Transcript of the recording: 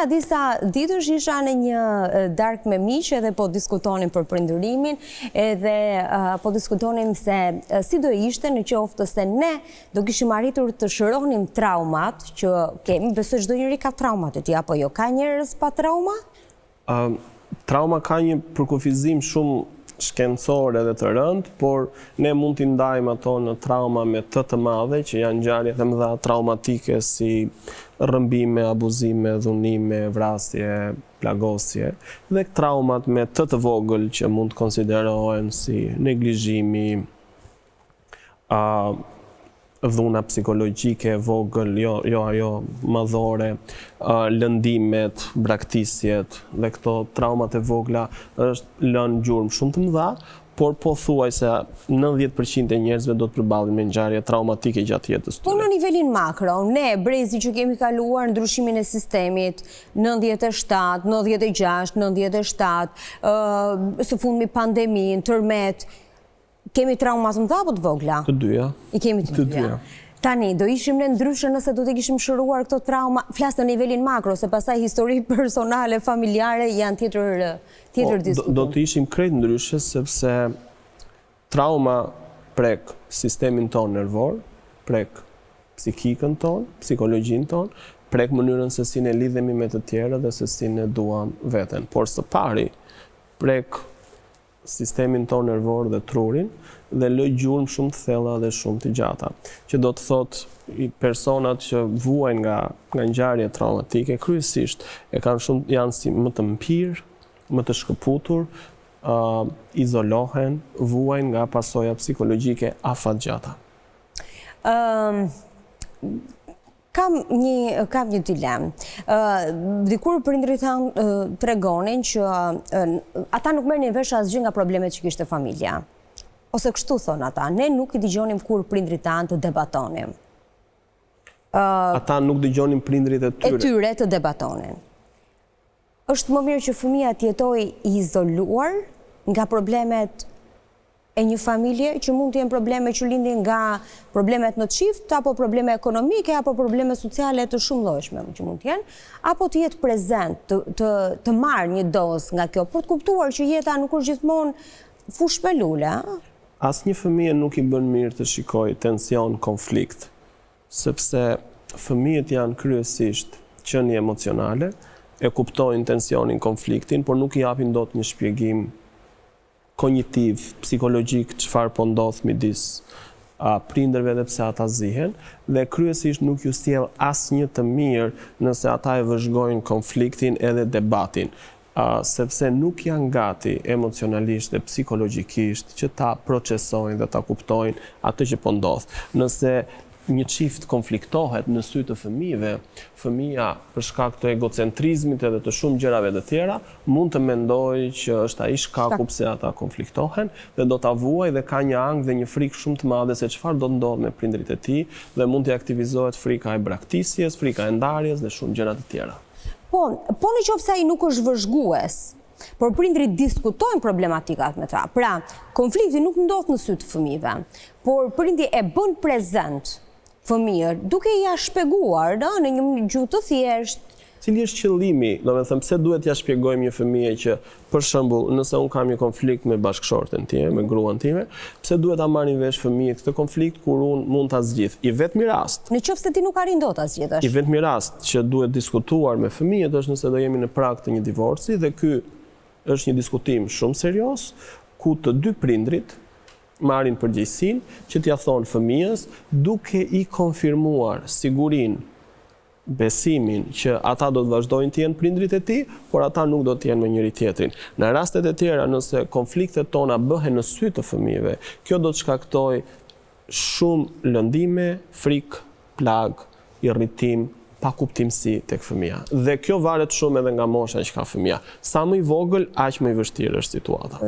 Para disa ditësh isha në një darkë me miq edhe po diskutonin për prindërimin edhe po diskutonin se si do ishte në qoftë se ne do kishim arritur të shëronim traumat që kemi, besoj çdo njeri ka traumat e tij apo jo, ka njerëz pa trauma? Trauma ka një përkufizim shumë shkencor edhe të rënd, por ne mund t'i ndajmë ato në trauma me të madhe, që janë ngjarje të mëdha traumatike si rrëmbime, abuzime, dhunime, vrasje, plagosje, dhe traumat me të vogël që mund të konsiderohen si neglizhimi, dhuna psikologjike vogël, jo ajo madhore, lëndimet, braktisjet dhe këto traumat e vogla është lënë gjurmë shumë të mëdha, por po thuaj se 90% e njerëzve do të përballen me ngjarje traumatike gjatë jetës tyre. Po në nivelin makro, ne brezi që kemi kaluar ndryshimin e sistemit, 97, 96, 97, së fundmi pandemin, tërmet, kemi traumat më apo të vogla? Të dyja. I kemi të dyja. Tani, do ishim ne ndryshe nëse do të kishim shëruar këto trauma, flas në nivelin makro, se pastaj histori personale, familjare janë tjetër diskutim. Do të ishim krejt ndryshe, sepse trauma prek sistemin ton nervor, prek psikikën ton, psikologjin ton, prek mënyrën se si ne lidhemi me të tjerë dhe se si ne duam veten. Por së pari, prek sistemin ton nervor dhe trurin dhe lë gjurmë shumë të thella dhe shumë të gjata. Që do të thotë personat që vuajnë nga ngjarje traumatike kryesisht janë si më të mpirë, më të shkëputur, izolohen, vuajnë nga pasoja psikologjike afatgjata. Kam një dilemë. Dikur prindrit tanë tregonin që ata nuk merrnin vesh asgjë nga problemet që kishte familja. Ose kështu thon ata, ne nuk i dëgjonim kur prindrit tanë të debatonin. Ata nuk dëgjonin prindrit e tyre të debatonin. Është më mirë që fëmia të jetojë i izoluar nga problemet e një familje që mund të jenë probleme që lindin nga problemet në çift, apo probleme ekonomike, apo probleme sociale të shumëllojshme që mund të jenë, apo të jetë prezent, të marrë një dozë nga kjo, për të kuptuar që jeta nuk është gjithmonë fushë me lule. Asnjë fëmijë nuk i bën mirë të shikojë tension, konflikt, sepse fëmijët janë kryesisht qenie emocionale, e kuptojnë tensionin, konfliktin, por nuk i japin dot një shpjegim kognitiv, psikologjik, çfarë po ndodh midis prindërve dhe pse ata zihen, dhe kryesisht nuk ju sjell asnjë të mirë nëse ata e vëzhgojnë konfliktin edhe debatin, sepse nuk janë gati emocionalisht dhe psikologjikisht që ta procesojnë dhe ta kuptojnë atë që po ndodh. Nëse një çift konfliktohet në sy të fëmijëve, fëmia për shkak të egocentrizmit edhe të shumë gjërave të tjera, mund të mendojë që është ai shkaku pse ata konfliktohen dhe do ta vuajë dhe ka një ankth dhe një frikë shumë të madhe se çfarë do të ndodhë me prindrit e tij dhe mund të aktivizohet frika e braktisjes, frika e ndarjes dhe shumë gjëra të tjera. Po në qoftë se ai nuk është vëzhgues, por prindrit diskutojnë problematikat me ta. Pra, konflikti nuk ndodh në sy të fëmijëve, por prindi e bën prezent fëmijën, duke ja shpjeguar në një gjuhë të thjeshtë. Cili është qëllimi? Domethënë, pse duhet ja shpjegojmë një fëmijë që, për shembull, nëse un kam një konflikt me bashkëshorten time, me gruan time, pse duhet ta marrin vesh fëmijët këtë konflikt kur un mund ta zgjidh? I vetmi rast. Në qoftë se ti nuk arrin dot ta zgjidhësh. I vetmi rast që duhet diskutuar me fëmijët është nëse do jemi në prag të një divorci dhe ky është një diskutim shumë serioz ku të dy prindrit marrin përgjegjësinë që t'ia thonë fëmijës duke i konfirmuar sigurinë, besimin që ata do të vazhdojnë të jenë prindrit e tij, por ata nuk do të jenë me njëri tjetrin. Në rastet e tjera, nëse konfliktet tona bëhen në sy të fëmijëve, kjo do të shkaktojë shumë lëndime, frikë, plag, irritim, pakuptimsi tek fëmia. Dhe kjo varet shumë edhe nga mosha që ka fëmia. Sa më i vogël, aq më e vështirë është situata.